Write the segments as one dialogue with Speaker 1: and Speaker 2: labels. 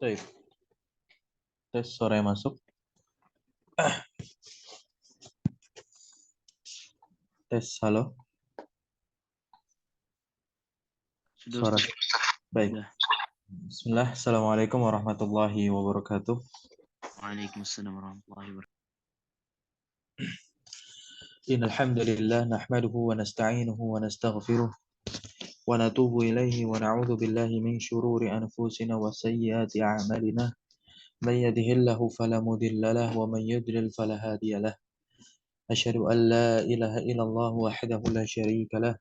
Speaker 1: Baik. Tes suara yang masuk. Tes, halo. Suara. Baik. Bismillah. Assalamualaikum warahmatullahi wabarakatuh.
Speaker 2: Waalaikumsalam warahmatullahi wabarakatuh.
Speaker 1: Innal hamdalillah nahmaduhu wa nasta'inuhu wa nastaghfiruh wa natubu ilaihi wa na'udzu billahi min syururi anfusina wa sayyiati a'malina. May yahdihillahu fala mudilla lahu wa may yudlil fala hadiya lahu. Asyhadu an la ilaha illallah wahdahu la syarika lahu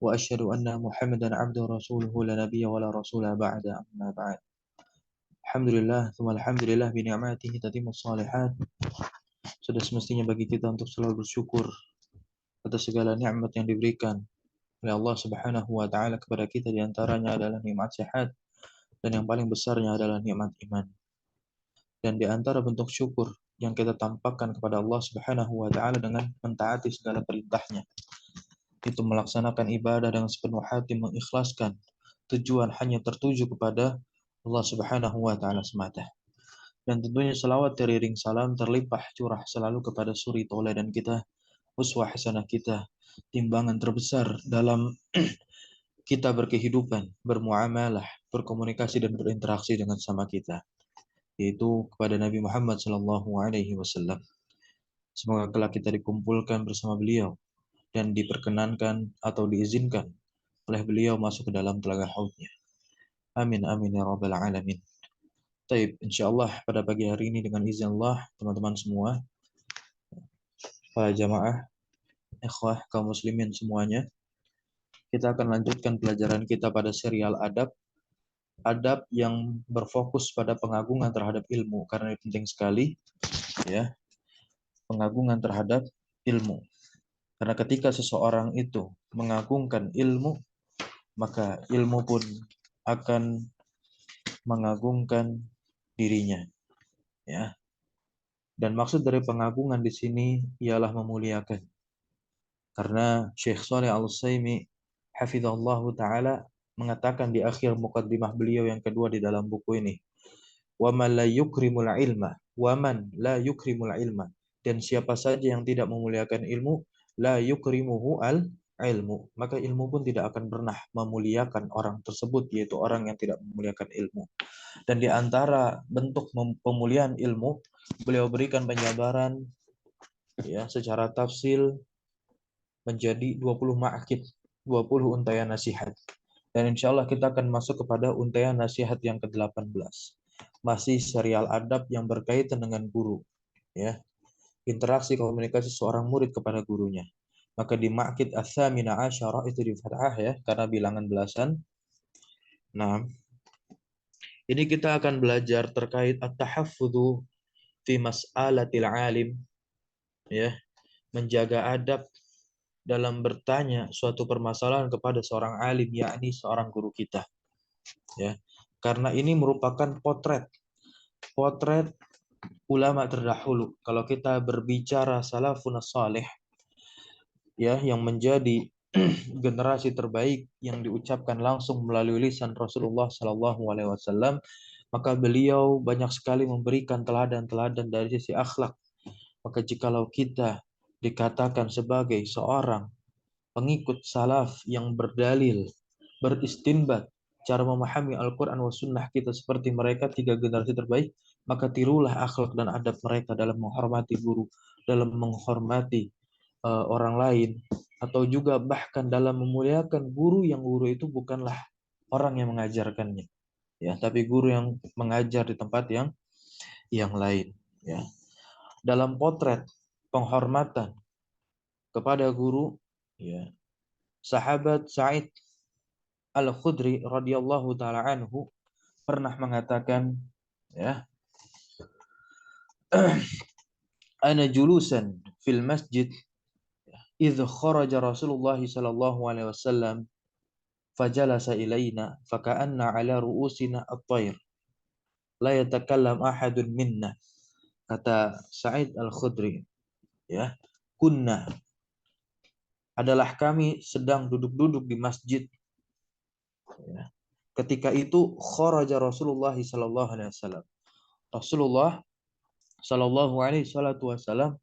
Speaker 1: wa asyhadu anna Muhammadan 'abduhu rasuluhu la nabiyya wa la rasula ba'da, amma ba'd. Alhamdulillah, alhamdulillah bi ni'matihi tatimmus shalihat. Sudah semestinya bagi kita untuk selalu bersyukur atas segala nikmat yang diberikan oleh Allah Subhanahu wa taala kepada kita, di antaranya adalah nikmat sehat dan yang paling besarnya adalah nikmat iman. Dan di antara bentuk syukur yang kita tampakkan kepada Allah Subhanahu wa taala dengan mentaati segala perintahnya, itu melaksanakan ibadah dengan sepenuh hati, mengikhlaskan tujuan hanya tertuju kepada Allah Subhanahu wa taala semata. Dan tentunya selawat teriring salam terlimpah curah selalu kepada suri tauladan kita, uswah hasanah kita, timbangan terbesar dalam kita berkehidupan, bermuamalah, berkomunikasi dan berinteraksi dengan sama kita, yaitu kepada Nabi Muhammad SAW. Semoga kelak kita dikumpulkan bersama beliau dan diperkenankan atau diizinkan oleh beliau masuk ke dalam telaga haudnya. Amin amin ya rabbal alamin. Taib, insyaallah pada pagi hari ini dengan izin Allah, teman-teman semua, para jamaah, ikhwah, kaum muslimin semuanya, kita akan lanjutkan pelajaran kita pada serial adab yang berfokus pada pengagungan terhadap ilmu, karena ini penting sekali, ya, pengagungan terhadap ilmu. Karena ketika seseorang itu mengagungkan ilmu, maka ilmu pun akan mengagungkan dirinya, ya. Dan maksud dari pengagungan di sini ialah memuliakan. Karena Syekh Shalih Al-Utsaimin hafizahullahu taala mengatakan di akhir muqaddimah beliau yang kedua di dalam buku ini, wa man la yukrimul ilma, wa man la yukrimul ilma, dan siapa saja yang tidak memuliakan ilmu, la yukrimuhu al ilmu, maka ilmu pun tidak akan pernah memuliakan orang tersebut, yaitu orang yang tidak memuliakan ilmu. Dan di antara bentuk pemuliaan ilmu, beliau berikan penjabaran, ya, secara tafsil menjadi 20 ma'akid, 20 untaian nasihat. Dan insya Allah kita akan masuk kepada untaian nasihat yang ke-18. Masih serial adab yang berkaitan dengan guru, ya. Interaksi komunikasi seorang murid kepada gurunya. Maka di ma'akid ats-tsamina asyarah itu di fathah, ya, karena bilangan belasan. Nah, ini kita akan belajar terkait at-tahaffudzu fi mas'alatil alim, ya, menjaga adab dalam bertanya suatu permasalahan kepada seorang alim, yakni seorang guru kita, ya. Karena ini merupakan potret ulama terdahulu. Kalau kita berbicara salafun salih, ya, yang menjadi generasi terbaik yang diucapkan langsung melalui lisan Rasulullah SAW, maka beliau banyak sekali memberikan teladan-teladan dari sisi akhlak. Maka jikalau kita dikatakan sebagai seorang pengikut salaf yang berdalil, beristinbat, cara memahami Al-Quran wa Sunnah kita seperti mereka, tiga generasi terbaik, maka tirulah akhlak dan adab mereka dalam menghormati guru, dalam menghormati orang lain, atau juga bahkan dalam memuliakan guru yang guru itu bukanlah orang yang mengajarkannya, ya, tapi guru yang mengajar di tempat yang lain, ya. Dalam potret penghormatan kepada guru, ya, sahabat Sa'id Al-Khudri radhiyallahu taala anhu pernah mengatakan, ya, ana julusan fil masjid idh kharaja Rasulullah sallallahu alaihi wasallam fajalasa ilaina faka'anna ala ru'usina at-tayr la yatakallam ahadun minna. Kata Sa'id Al-Khudri, ya, kunna, adalah kami sedang duduk-duduk di masjid, ya, ketika itu kharaja Rasulullah sallallahu alaihi wasallam. Rasulullah sallallahu alaihi wasallam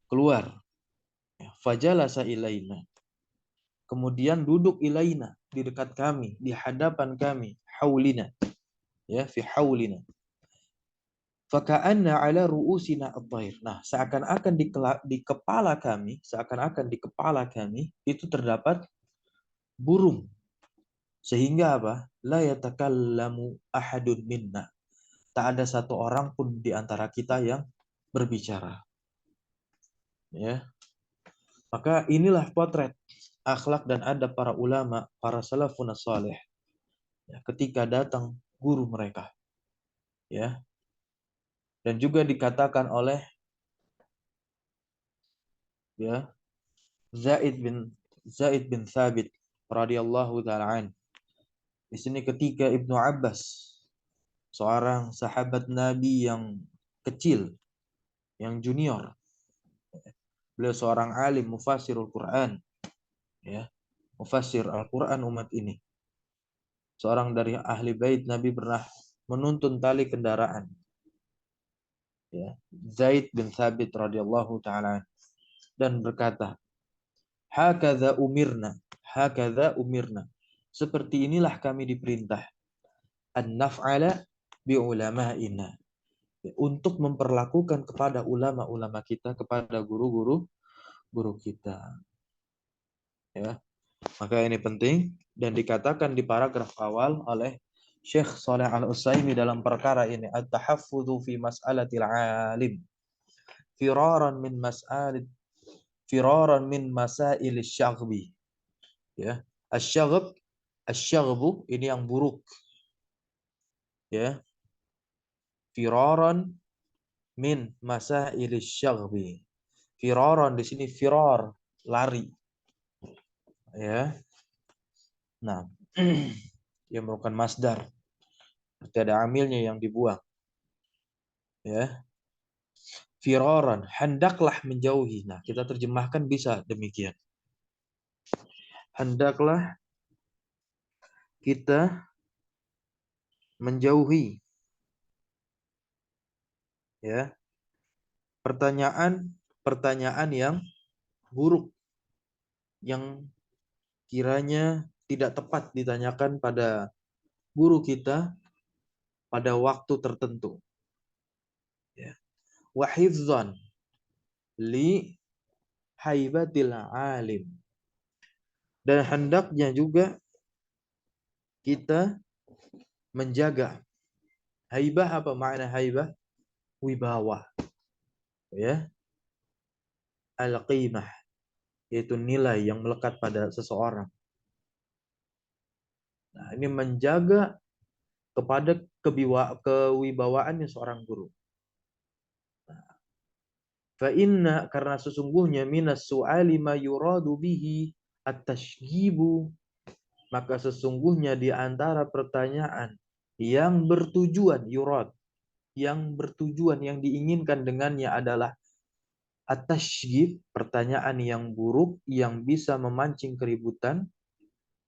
Speaker 1: keluar. Fajalasa ilaina. Kemudian duduk ilaina di dekat kami, di hadapan kami, haulina. Ya, fi haulina. Faka'anna ala ru'usina at-thair. Nah, seakan-akan di kepala kami, itu terdapat burung. Sehingga apa? La yatakallamu ahadun minna. Tak ada satu orang pun di antara kita yang berbicara. Ya. Maka inilah potret akhlak dan adab para ulama, para salafun salih. Ya, ketika datang guru mereka. Ya. Dan juga dikatakan oleh ya Zaid bin Thabit radhiyallahu taala an. Di sini ketika Ibnu Abbas, seorang sahabat Nabi yang kecil, yang junior, beliau seorang alim mufassirul Quran, ya, mufassir Al-Quran umat ini. Seorang dari ahli bait Nabi pernah menuntun tali kendaraan. Ya, Zaid bin Thabit radhiyallahu taala dan berkata, hakadza umirna. Seperti inilah kami diperintah an naf'ala bi ulama'ina. Untuk memperlakukan kepada ulama-ulama kita, kepada guru-guru kita. Ya. Maka ini penting dan dikatakan di paragraf awal oleh Syekh Shalih Al-Utsaimin dalam perkara ini, at-tahaffudzu fi mas'alatil alim firaran min masail asy-syaghbi. Ya, asy-syaghbu ini yang buruk. Ya. Firaran min masail asy-syaghbi. Firaran di sini firar, lari. Ya. Nah, yang merupakan masdar. Berarti ada amilnya yang dibuang. Ya. Firaran, hendaklah menjauhi. Nah, kita terjemahkan bisa demikian. Hendaklah kita menjauhi. Ya. Pertanyaan yang buruk, yang kiranya tidak tepat ditanyakan pada guru kita pada waktu tertentu. Ya. Wa hifdzan li haibatil alim. Dan hendaknya juga kita menjaga. Haibah, apa makna haibah? Wibawa. Ya. Al-qimah, yaitu nilai yang melekat pada seseorang. Nah, ini menjaga kepada kewibawaannya seorang guru. Fa inna, karena sesungguhnya minas su'ali ma yuradu bihi at-tashghibu, maka sesungguhnya di antara pertanyaan yang bertujuan yurad, yang bertujuan, yang diinginkan dengannya adalah at-tashghib, pertanyaan yang buruk yang bisa memancing keributan.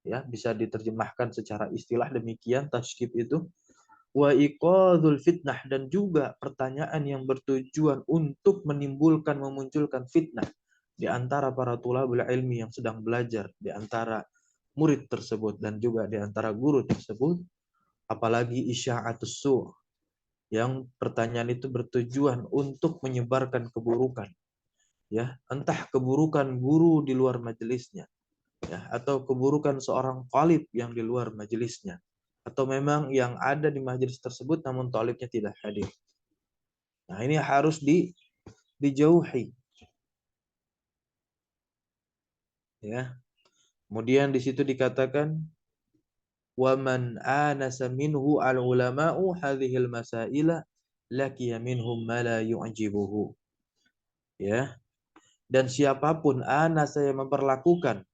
Speaker 1: Ya, bisa diterjemahkan secara istilah demikian tashghib itu. Wa iqadzul fitnah, dan juga pertanyaan yang bertujuan untuk memunculkan fitnah di antara para thalabul ilmi yang sedang belajar, di antara murid tersebut dan juga di antara guru tersebut, apalagi isya'atus su', yang pertanyaan itu bertujuan untuk menyebarkan keburukan. Ya, entah keburukan guru di luar majelisnya, ya, atau keburukan seorang talib yang di luar majelisnya, atau memang yang ada di majelis tersebut namun talibnya tidak hadir. Nah, ini harus dijauhi. Ya. Kemudian di situ dikatakan wa man anasa minhu al-ulama'u hadhil masaila laqiya minhum ma la yu'jibuhu. Ya. Dan siapapun anasa yang memperlakukan,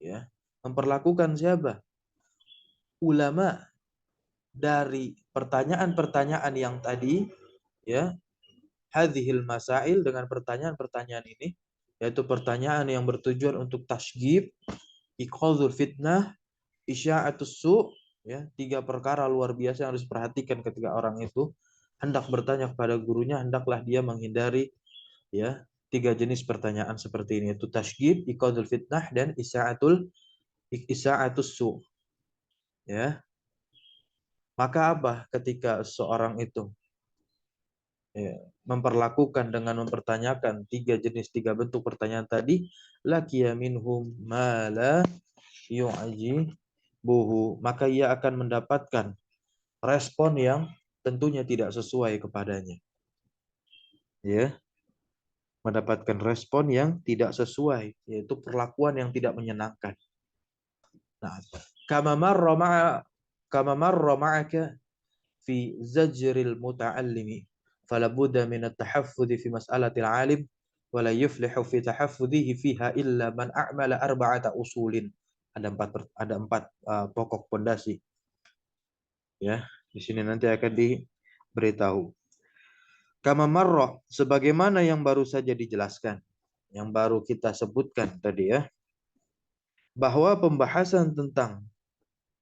Speaker 1: ya, memperlakukan siapa? Ulama dari pertanyaan-pertanyaan yang tadi, ya, hadhil masail, dengan pertanyaan-pertanyaan ini, yaitu pertanyaan yang bertujuan untuk tasghib, iqadzul fitnah, isya'atus su', Ya, 3 perkara luar biasa yang harus diperhatikan ketika orang itu hendak bertanya kepada gurunya, hendaklah dia menghindari ya 3 jenis pertanyaan seperti ini, yaitu tasydid, iqadul fitnah, dan isa'atus su. Ya, maka apa ketika seorang itu ya, memperlakukan dengan mempertanyakan 3 jenis 3 bentuk pertanyaan tadi, laqiya minhum ma la yu'jibuhu, maka ia akan mendapatkan respon yang tentunya tidak sesuai kepadanya. Ya, mendapatkan respon yang tidak sesuai, yaitu perlakuan yang tidak menyenangkan. Nah, kama marra ma'aka fi zajril muta'allimi fala budda min at-tahaffudhi fi mas'alatil 'alim wa la yuflihu fi tahaffudhihi fiha illa man a'mala arba'ata usulin. Ada empat pokok pondasi. Ya, di sini nanti akan diberitahu. Kama marra, sebagaimana yang baru saja dijelaskan, yang baru kita sebutkan tadi ya, bahwa pembahasan tentang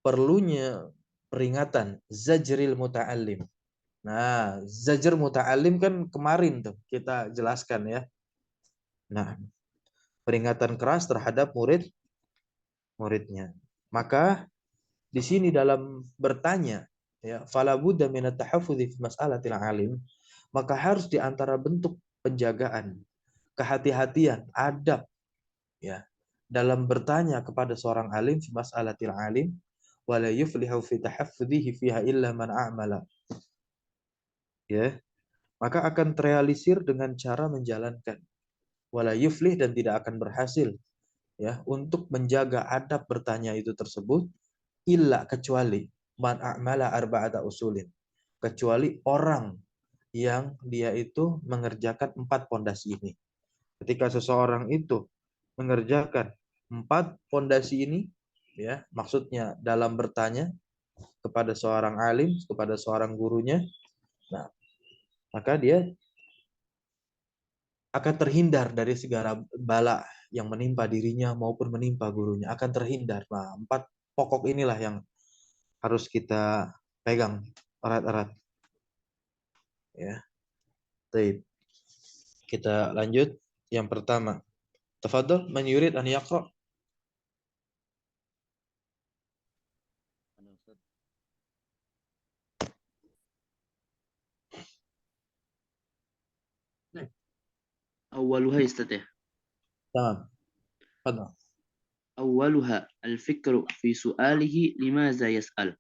Speaker 1: perlunya peringatan zajril muta'allim. Nah, zajr muta'allim kan kemarin tuh kita jelaskan ya. Nah, peringatan keras terhadap muridnya. Maka di sini dalam bertanya ya, fala budda min at-tahaffudhi fi mas'alatil alim, maka harus di antara bentuk penjagaan, kehati-hatian, adab ya dalam bertanya kepada seorang alim fi mas'alatil alim, wala yuflihu fi tahaffudhihi fiha illa man a'mala. Ya, maka akan terrealisir dengan cara menjalankan wala yuflih, dan tidak akan berhasil ya untuk menjaga adab bertanya itu tersebut, illa, kecuali man a'mala arba'ata usulin, kecuali orang yang dia itu mengerjakan 4 pondasi ini. Ketika seseorang itu mengerjakan 4 pondasi ini ya, maksudnya dalam bertanya kepada seorang alim, kepada seorang gurunya, nah maka dia akan terhindar dari segala bala yang menimpa dirinya maupun menimpa gurunya, akan terhindar. Nah, 4 pokok inilah yang harus kita pegang erat-erat. Ya, baik. Kita lanjut. Yang pertama, tafadhol man yurid an yaqra.
Speaker 2: أولها يستطيع.
Speaker 1: Tamam. Tafadhol.
Speaker 2: أولها الفكر في سؤاله لماذا يسأل،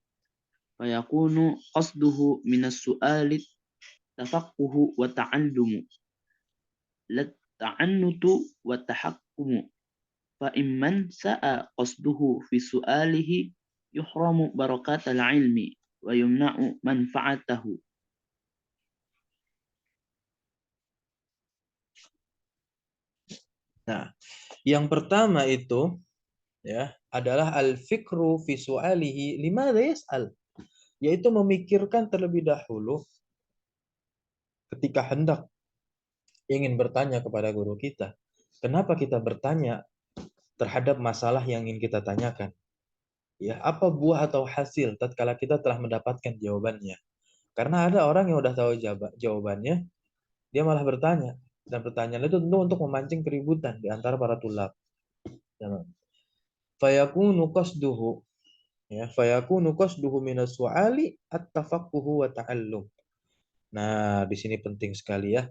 Speaker 2: فيكون قصده من السؤال التفقه والتعلم لا التعنت والتحكم، فإمن ساء قصده في سؤاله يحرم بركات العلم ويمنع منفعته.
Speaker 1: Nah, yang pertama itu ya adalah al-fikru fi su'alihi limadza yas'al, yaitu memikirkan terlebih dahulu ketika hendak ingin bertanya kepada guru kita. Kenapa kita bertanya terhadap masalah yang ingin kita tanyakan? Ya, apa buah atau hasil tatkala kita telah mendapatkan jawabannya? Karena ada orang yang udah tahu jawabannya, dia malah bertanya. Dan pertanyaan itu tentu untuk memancing keributan di antara para tulab. Fayakunu qasduhu, ya, fayakunu qasduhu minas su'ali at-tafaqquhu wa ta'allum. Nah, di sini penting sekali ya.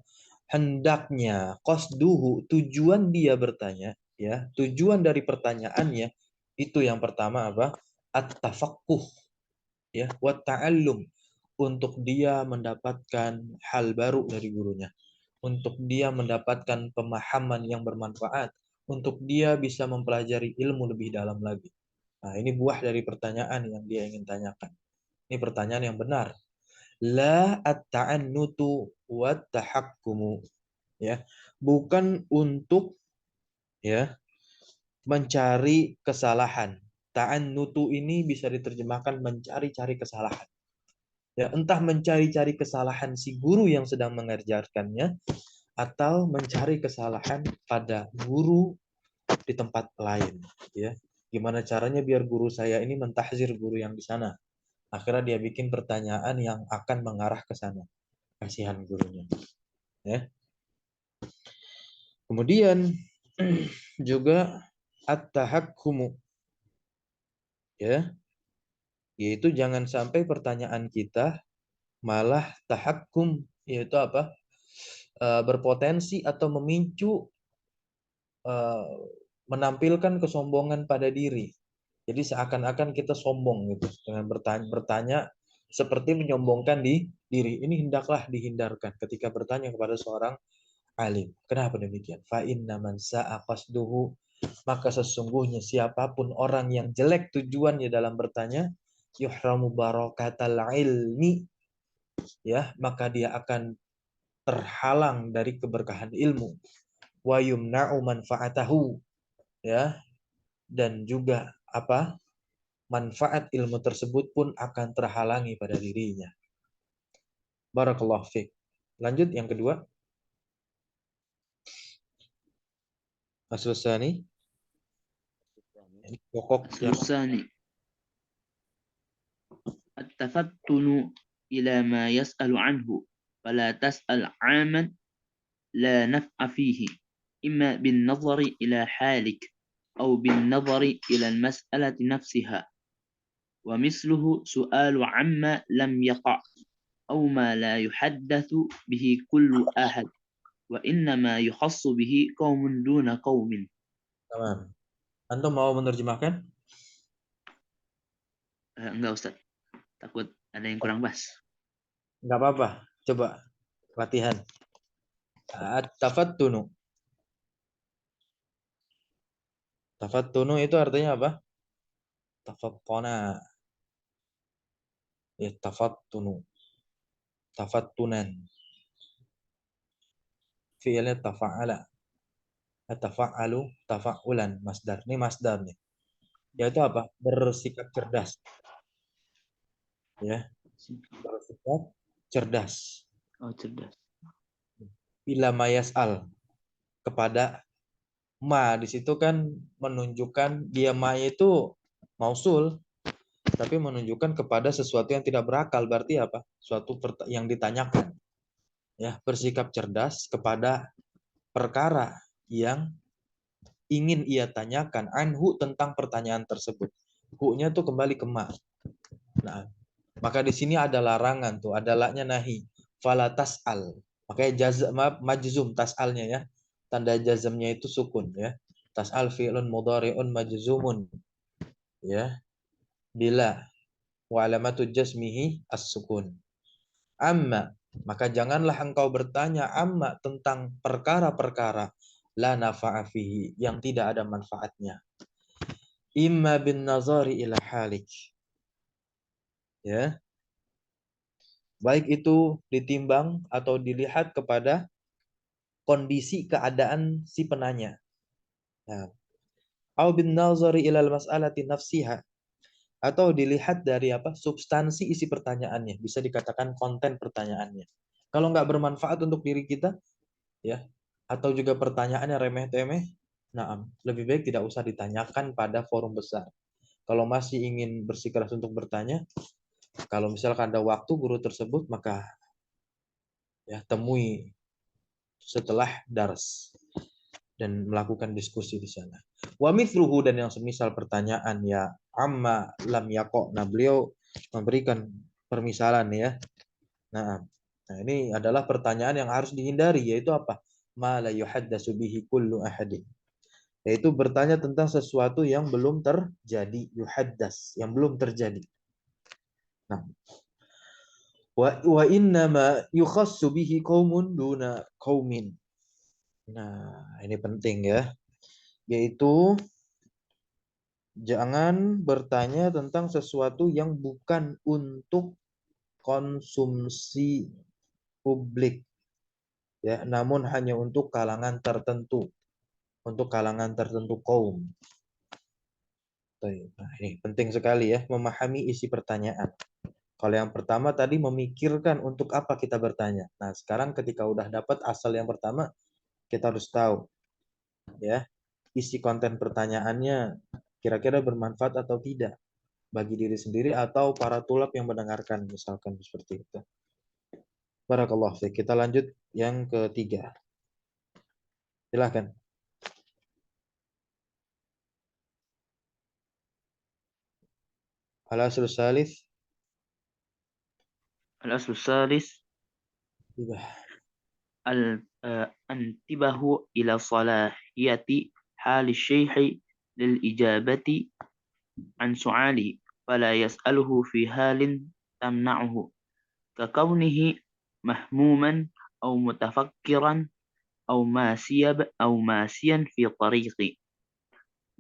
Speaker 1: Hendaknya qasduhu, tujuan dia bertanya, ya, tujuan dari pertanyaannya itu yang pertama apa? At-tafaqquh, ya, wa ta'allum, untuk dia mendapatkan hal baru dari gurunya, untuk dia mendapatkan pemahaman yang bermanfaat, untuk dia bisa mempelajari ilmu lebih dalam lagi. Nah, ini buah dari pertanyaan yang dia ingin tanyakan. Ini pertanyaan yang benar. La at-ta'annutu wa tahakkumu. Ya, bukan untuk ya mencari kesalahan. Ta'annutu ini bisa diterjemahkan mencari-cari kesalahan. Ya, entah mencari-cari kesalahan si guru yang sedang mengajarkannya atau mencari kesalahan pada guru di tempat lain, ya. Gimana caranya biar guru saya ini mentahzir guru yang di sana. Akhirnya dia bikin pertanyaan yang akan mengarah ke sana. Kasihan gurunya. Ya. Kemudian juga at-tahakkumu, ya, yaitu jangan sampai pertanyaan kita malah tahakkum, yaitu apa? Berpotensi atau memicu menampilkan kesombongan pada diri. Jadi seakan-akan kita sombong gitu dengan bertanya seperti menyombongkan di diri. Ini hendaklah dihindarkan ketika bertanya kepada seorang alim. Kenapa demikian? Fa inna man sa'a qasduhu, maka sesungguhnya siapapun orang yang jelek tujuannya dalam bertanya, yuhramu barakatal ilmi, ya, maka dia akan terhalang dari keberkahan ilmu. Wa yumna'u manfaatahu, ya, dan juga apa? Manfaat ilmu tersebut pun akan terhalangi pada dirinya. Barakallahu fiik. Lanjut yang kedua. Aslusani. Ini pokok yang
Speaker 2: الثاني التفتن إلى ما يسأل عنه فلا تسأل عاما لا نفع فيه إما بالنظر إلى حالك أو بالنظر إلى المسألة نفسها ومثله سؤال عما لم يقع أو ما لا يحدث به كل أحد وإنما يخص به قوم دون قوم.
Speaker 1: Tamam. Antum mau menerjemahkan?
Speaker 2: Enggak Ustaz, takut ada yang kurang pas.
Speaker 1: Enggak apa-apa. Coba latihan. Tafattunu. Tafattunu itu artinya apa? Tafattuna. Ya, tafattunu. Tafattunan. Fi'ilnya tafa'ala. Tafa'alu, tafa'ulan. Masdar. Ini masdar nih. Yaitu apa? Bersikap cerdas. Ya, bersikap cerdas.
Speaker 2: Oh cerdas.
Speaker 1: Bila mayas'al, kepada ma, di situ kan menunjukkan dia ma itu mausul, tapi menunjukkan kepada sesuatu yang tidak berakal. Berarti apa? Suatu yang ditanyakan. Ya, bersikap cerdas kepada perkara yang ingin ia tanyakan, anhu, tentang pertanyaan tersebut. Hu-nya tuh kembali ke ma. Nah, maka di sini ada larangan tuh, ada laknya nahi. Fala tas'al. Makanya majzum tas'alnya ya. Tanda jazmnya itu sukun ya. Tas'al fi'lun mudhari'un majzumun. Ya. Bila wa alamatu jazmihi as-sukun. Amma, maka janganlah engkau bertanya amma tentang perkara-perkara la nafa'a fihi, yang tidak ada manfaatnya. Imma bin nazari ila halik. Ya. Baik itu ditimbang atau dilihat kepada kondisi keadaan si penanya. Nah, au bin nazari ila mas'alati nafsiha, atau dilihat dari apa? Substansi isi pertanyaannya, bisa dikatakan konten pertanyaannya. Kalau nggak bermanfaat untuk diri kita, ya, atau juga pertanyaannya remeh-temeh, nah, lebih baik tidak usah ditanyakan pada forum besar. Kalau masih ingin bersikeras untuk bertanya, kalau misalkan ada waktu guru tersebut, maka ya temui setelah dars dan melakukan diskusi di sana. Wa mithluhu, dan yang semisal pertanyaan ya amma lam yaqo. Nah, beliau memberikan permisalan ya. Nah, ini adalah pertanyaan yang harus dihindari, yaitu apa? Ma la yuhaddatsu bihi kullu ahadin. Yaitu bertanya tentang sesuatu yang belum terjadi, yuhaddas, yang belum terjadi. Nah, wa inna ma yukhassu bihi qaumun duna qaumin. Nah, ini penting ya. Yaitu jangan bertanya tentang sesuatu yang bukan untuk konsumsi publik, ya, namun hanya untuk kalangan tertentu, untuk kalangan tertentu kaum. Nah, ini penting sekali ya, memahami isi pertanyaan. Kalau yang pertama tadi memikirkan untuk apa kita bertanya. Nah, sekarang ketika udah dapat asal yang pertama, kita harus tahu ya isi konten pertanyaannya kira-kira bermanfaat atau tidak bagi diri sendiri atau para tulab yang mendengarkan, misalkan seperti itu. Barakallahu fiik. Kita lanjut yang ketiga. Silahkan. Al-aslu salis.
Speaker 2: Al-aslu salis
Speaker 1: Tibah.
Speaker 2: الانتباه إلى صلاحية حال الشيخ للإجابة عن سؤاله فلا يسأله في حال تمنعه ككونه مهموما أو متفكرا أو ماسيا في طريق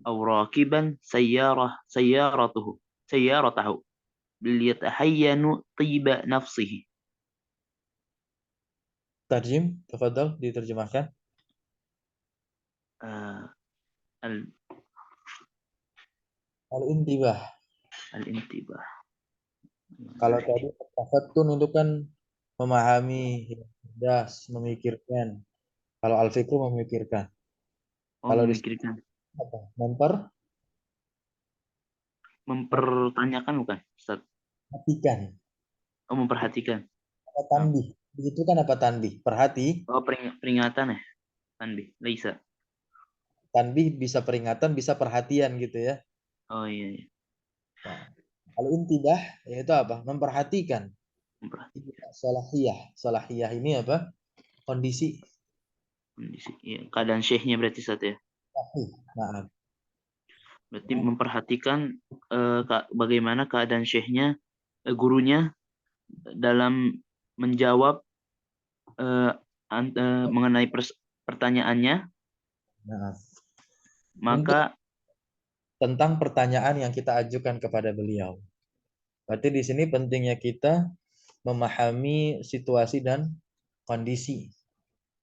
Speaker 2: أو راكبا سيارته ليتحين طيب نفسه.
Speaker 1: Tarjim, tafadhal diterjemahkan. Al-intibah.
Speaker 2: Al-intibah.
Speaker 1: Kalau tadi tafattun itu kan memahami, cerdas, memikirkan. Kalau al-fikru memikirkan.
Speaker 2: Oh,
Speaker 1: Kalau di
Speaker 2: memikirkan.
Speaker 1: apa?
Speaker 2: Mempertanyakan bukan, Ustaz?
Speaker 1: Memperhatikan.
Speaker 2: Oh, memperhatikan.
Speaker 1: Apa tanbih? Itu kan apa tanbih? Perhati.
Speaker 2: Oh, peringatan ya? Tanbih, Laisa.
Speaker 1: Tanbih bisa peringatan, bisa perhatian gitu ya.
Speaker 2: Oh iya, iya.
Speaker 1: Nah, kalau intibah yaitu apa? Memperhatikan.
Speaker 2: Memperhatikan.
Speaker 1: Salahiyah. Salahiyah ini apa? Kondisi.
Speaker 2: Kondisi. Iya. Keadaan syekhnya berarti Ustaz ya?
Speaker 1: Nah,
Speaker 2: Berarti memperhatikan bagaimana keadaan syekhnya, gurunya dalam menjawab mengenai pertanyaannya,
Speaker 1: nah. Untuk
Speaker 2: maka
Speaker 1: tentang pertanyaan yang kita ajukan kepada beliau. Berarti di sini pentingnya kita memahami situasi dan kondisi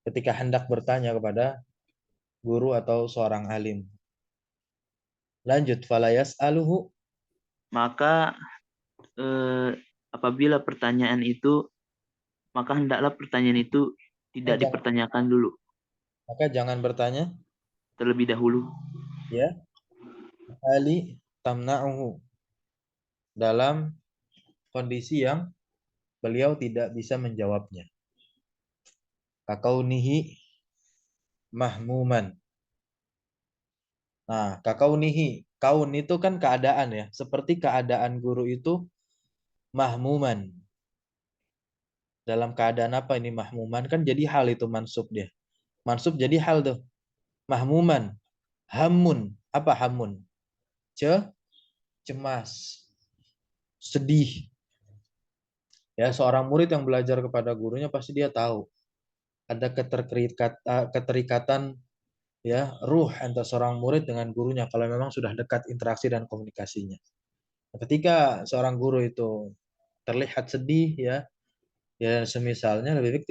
Speaker 1: ketika hendak bertanya kepada guru atau seorang alim. Lanjut, falayas aluhu.
Speaker 2: maka apabila pertanyaan itu, maka hendaklah pertanyaan itu tidak dipertanyakan dulu
Speaker 1: Maka jangan bertanya
Speaker 2: terlebih dahulu.
Speaker 1: ya ali tamna'uhu dalam kondisi yang beliau tidak bisa menjawabnya. Kakaunihi mahmuman. Nah, kakaunihi, kaun itu kan keadaan ya, seperti keadaan guru itu mahmuman. Dalam keadaan apa ini mahmuman? Kan jadi hal itu mansub dia. Mansub jadi hal tuh. Mahmuman. Hamun. Apa hamun? Cemas. Sedih. Ya, seorang murid yang belajar kepada gurunya pasti dia tahu ada keterikatan ya ruh antara seorang murid dengan gurunya kalau memang sudah dekat interaksi dan komunikasinya. Ketika seorang guru itu terlihat sedih ya semisalnya lebih baik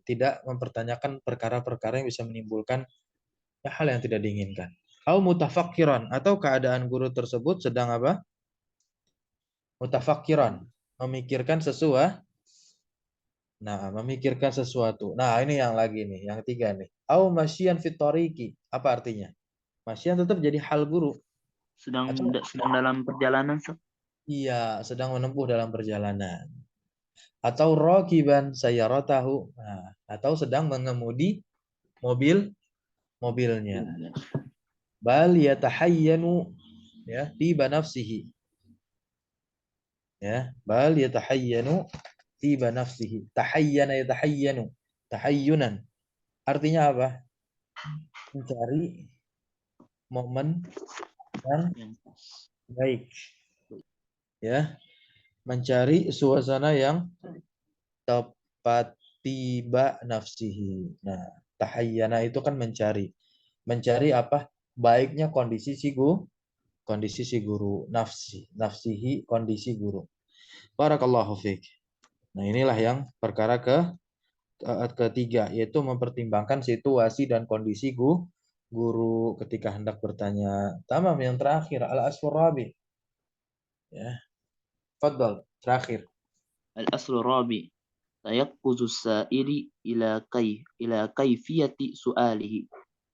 Speaker 1: tidak mempertanyakan perkara-perkara yang bisa menimbulkan hal yang tidak diinginkan. Au mutafakkiran atau keadaan guru tersebut sedang apa? Mutafakkiran, memikirkan sesuatu. Nah, memikirkan sesuatu. Nah, ini yang lagi nih, yang ketiga nih. Au masyian fitoriki. Apa artinya? Masyian tetap jadi hal guru. Atau
Speaker 2: Sedang dalam perjalanan, Ustaz.
Speaker 1: iya, sedang menempuh dalam perjalanan. Atau rokiban sayyaratahu. Nah, atau sedang mengemudi mobilnya. Bal yatahayyanu ya tiba nafsihi. Ya, bal yatahayyanu tiba nafsihi. Tahayyana yatahayyanu. Tahayyunan. Artinya apa? Mencari momen yang baik. Ya, mencari suasana yang tepat tiba nafsihi. Nah, tahayyana itu kan mencari. Mencari apa? Baiknya kondisi si guru, nafsihi kondisi guru. Barakallahu fiik. Nah, inilah yang perkara ketiga yaitu mempertimbangkan situasi dan kondisi guru ketika hendak bertanya. Tamam yang terakhir al-asfur rabi. Ya. Fadal, terakhir.
Speaker 2: الأصل الرابع تيقظ السائل إلى كيفية سؤاله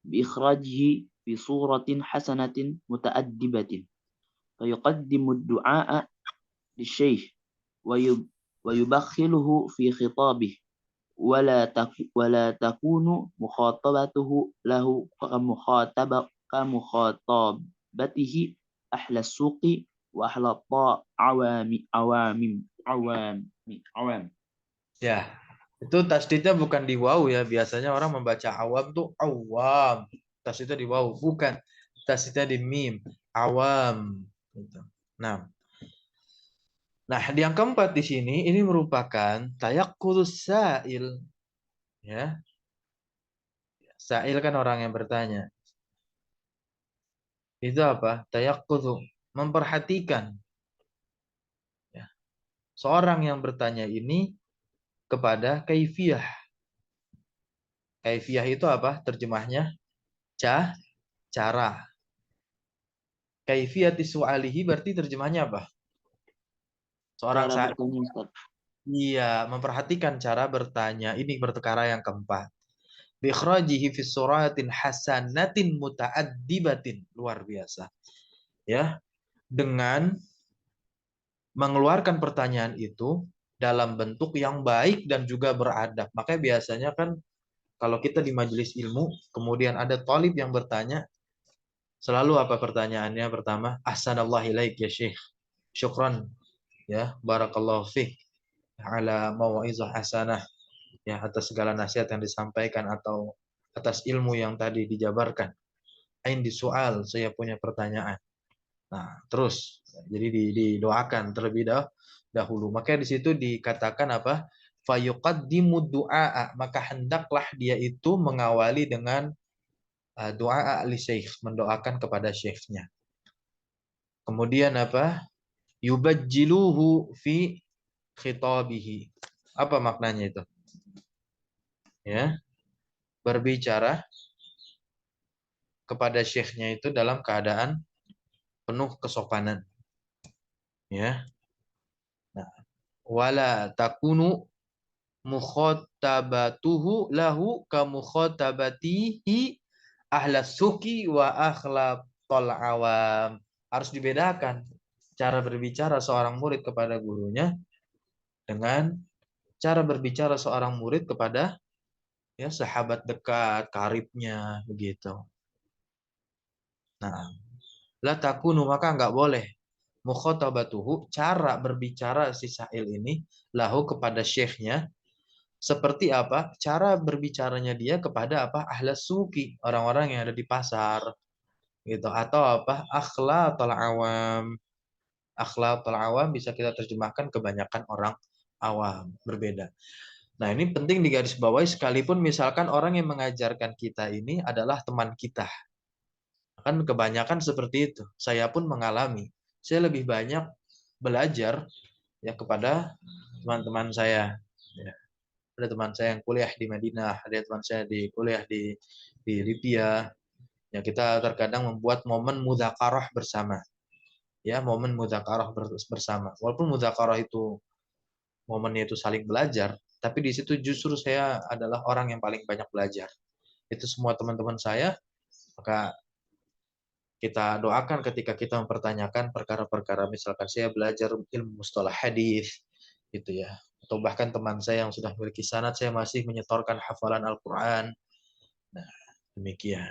Speaker 2: بإخراجه في صورة حسنة متأدبة فيقدم الدعاء للشيخ ويبخله في خطابه ولا تكون مخاطبته له كمخاطبته أهل السوق وأهل عوام.
Speaker 1: Ya, itu tasdidnya bukan di waw ya. Biasanya orang membaca awam tuh awam. Tasdidnya di waw, bukan. Tasdidnya di mim, awam. Gitu. Nah, yang keempat di sini ini merupakan tayaqqudus sa'il. Ya, sa'il kan orang yang bertanya. Itu apa? Tayaqqudu, memperhatikan. Ya. Seorang yang bertanya ini kepada kaifiyah. Kaifiyah itu apa? Terjemahnya cara. Kaifiyati su'alihi berarti terjemahnya apa? Seorang
Speaker 2: Cara
Speaker 1: saat
Speaker 2: bertanya, Ustaz.
Speaker 1: iya memperhatikan cara bertanya. Ini perkara yang keempat. Bi ikhrajihi fi suratin hasanatin muta'addibatin. Luar biasa. Ya, dengan mengeluarkan pertanyaan itu dalam bentuk yang baik dan juga beradab. Makanya biasanya kan kalau kita di majelis ilmu, kemudian ada talib yang bertanya, selalu apa pertanyaannya pertama? Ahsanallahu ilaik ya Syekh. Syukran ya, barakallahu fiik ala mau'izah hasanah ya atas segala nasihat yang disampaikan atau atas ilmu yang tadi dijabarkan. Ain soal, saya punya pertanyaan. Nah, terus jadi didoakan terlebih dahulu. Maka di situ dikatakan apa? Fayuqaddimu du'a, maka hendaklah dia itu mengawali dengan doa li syekh, mendoakan kepada syekhnya. Kemudian apa? Yubajjiluhu fi khitabihi. Apa maknanya itu? Ya, berbicara kepada syekhnya itu dalam keadaan penuh kesopanan. Ya. Nah, wala takunu mukhatabatuhu lahu ka mukhatabatihi ahlas suki wa akhlaqal awam. Harus dibedakan cara berbicara seorang murid kepada gurunya dengan cara berbicara seorang murid kepada ya sahabat dekat, karibnya begitu. Nah, la takunu maka enggak boleh mukhatabatuhu, cara berbicara si sa'il ini lahu kepada syekhnya seperti apa? Cara berbicaranya dia kepada apa? Ahlas suki, orang-orang yang ada di pasar gitu, atau apa? Akhlaqul awam. Akhlaqul awam bisa kita terjemahkan kebanyakan orang awam, berbeda. Nah, ini penting digarisbawahi sekalipun misalkan orang yang mengajarkan kita ini adalah teman kita. Kan kebanyakan seperti itu. Saya pun mengalami. Saya lebih banyak belajar ya kepada teman-teman saya. Ya. Ada teman saya yang kuliah di Madinah, ada teman saya di kuliah di Libya. Ya, kita terkadang membuat momen mudzakarah bersama. Ya, momen mudzakarah bersama. Walaupun mudzakarah itu momennya itu saling belajar, tapi di situ justru saya adalah orang yang paling banyak belajar. Itu semua teman-teman saya, maka kita doakan ketika kita mempertanyakan perkara-perkara, misalkan saya belajar ilmu mustalah hadis gitu ya, atau bahkan teman saya yang sudah memiliki sanad, saya masih menyetorkan hafalan Al-Qur'an. Nah, demikian.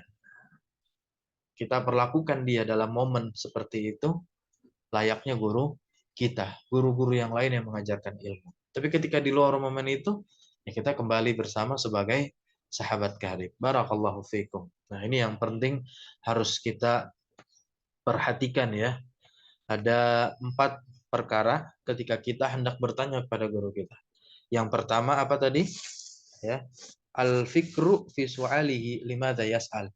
Speaker 1: Kita perlakukan dia dalam momen seperti itu layaknya guru kita, guru-guru yang lain yang mengajarkan ilmu. Tapi ketika di luar momen itu, ya kita kembali bersama sebagai sahabat karib. Barakallahu fiikum. Nah, ini yang penting harus kita perhatikan ya. Ada 4 perkara ketika kita hendak bertanya kepada guru kita. Yang pertama apa tadi? Ya. Al-fikru fi su'alihi limadza yas'al.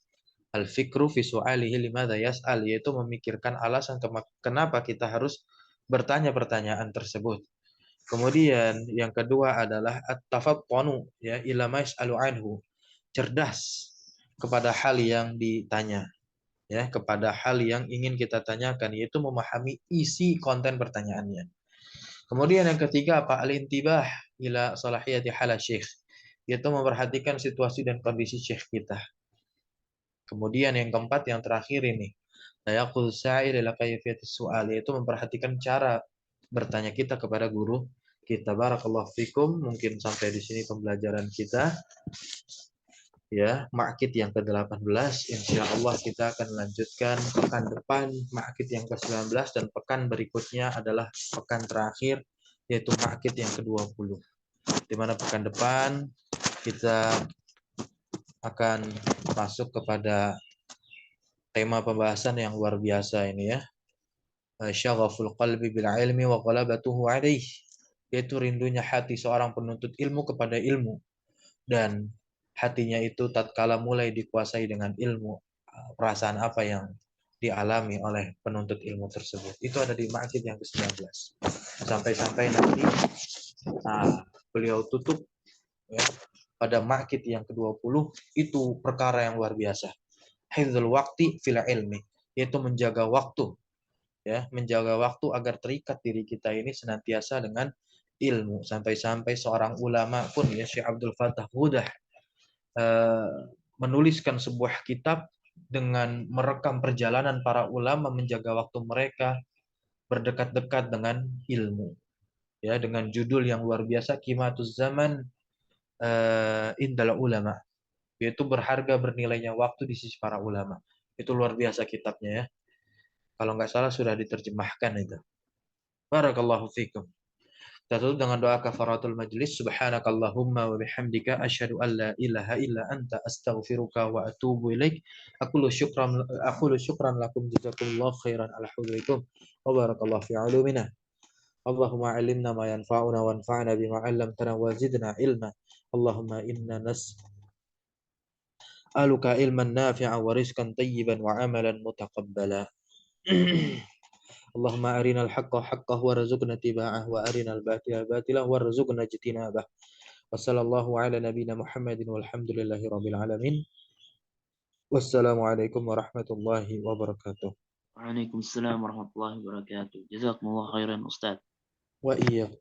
Speaker 1: Al-fikru fi su'alihi limadza yas'al, yaitu memikirkan alasan kenapa kita harus bertanya pertanyaan tersebut. Kemudian yang kedua adalah at-tafattunu ya ila ma yas'alu anhu. Cerdas kepada hal yang ditanya. Ya, kepada hal yang ingin kita tanyakan, yaitu memahami isi konten pertanyaannya. Kemudian yang ketiga apa? Al-intibah ila salahiyati hala syekh, yaitu memperhatikan situasi dan kondisi syekh kita. Kemudian yang keempat, yang terakhir ini, tayaqul sa'il ila kayfiyatis su'al, yaitu memperhatikan cara bertanya kita kepada guru kita. Barakallahu fikum. Mungkin sampai di sini pembelajaran kita. Ya, ma'kid yang ke-18. Insya Allah kita akan lanjutkan pekan depan ma'kid yang ke-19, dan pekan berikutnya adalah pekan terakhir, yaitu ma'kid yang ke-20. Di mana pekan depan kita akan masuk kepada tema pembahasan yang luar biasa ini ya. Syaghaful qalbi bil ilmi wa ghalabatuhu alaih, yaitu rindunya hati seorang penuntut ilmu kepada ilmu, dan hatinya itu tatkala mulai dikuasai dengan ilmu, perasaan apa yang dialami oleh penuntut ilmu tersebut. Itu ada di ma'kid yang ke-19. Sampai-sampai nanti beliau tutup ya, pada ma'kid yang ke-20, itu perkara yang luar biasa. Hifdzul waqti fil ilmi, yaitu menjaga waktu. Ya, menjaga waktu agar terikat diri kita ini senantiasa dengan ilmu. Sampai-sampai seorang ulama pun ya, Syekh Abdul Fattah Hudah, menuliskan sebuah kitab dengan merekam perjalanan para ulama menjaga waktu mereka berdekat-dekat dengan ilmu. Ya, dengan judul yang luar biasa, Qimatuz Zaman Indal Ulama, yaitu berharga bernilainya waktu di sisi para ulama. Itu luar biasa kitabnya ya. Kalau nggak salah sudah diterjemahkan itu. Barakallahu fikum. Kita tutup dengan doa kafaratul majlis. Subhanakallahumma wa bihamdika asyhadu an la ilaha illa anta astaghfiruka wa atubu ilaik. Aqulu syukran lakum jazakumullahu khairan ala hudurikum wa barakallahu fi ulumina. Allahumma 'allimna ma yanfa'una wanfa'na bima 'allamtana wa zidna ilma. Allahumma inna nas'aluka ilman nafi'an wa rizqan tayyiban wa 'amalan mutaqabbala. Allahumma arinal haqqa haqqah warzuqna tiba'ah wa arinal batila batilah warzuqna ijtinabah. Wassallallahu ala nabiyyina Muhammadin walhamdulillahi rabbil alamin. Wassalamualaikum warahmatullahi wabarakatuh.
Speaker 2: Waalaikumsalam warahmatullahi wabarakatuh. Jazakumullah khairan Ustaz.
Speaker 1: Wa iyyakum.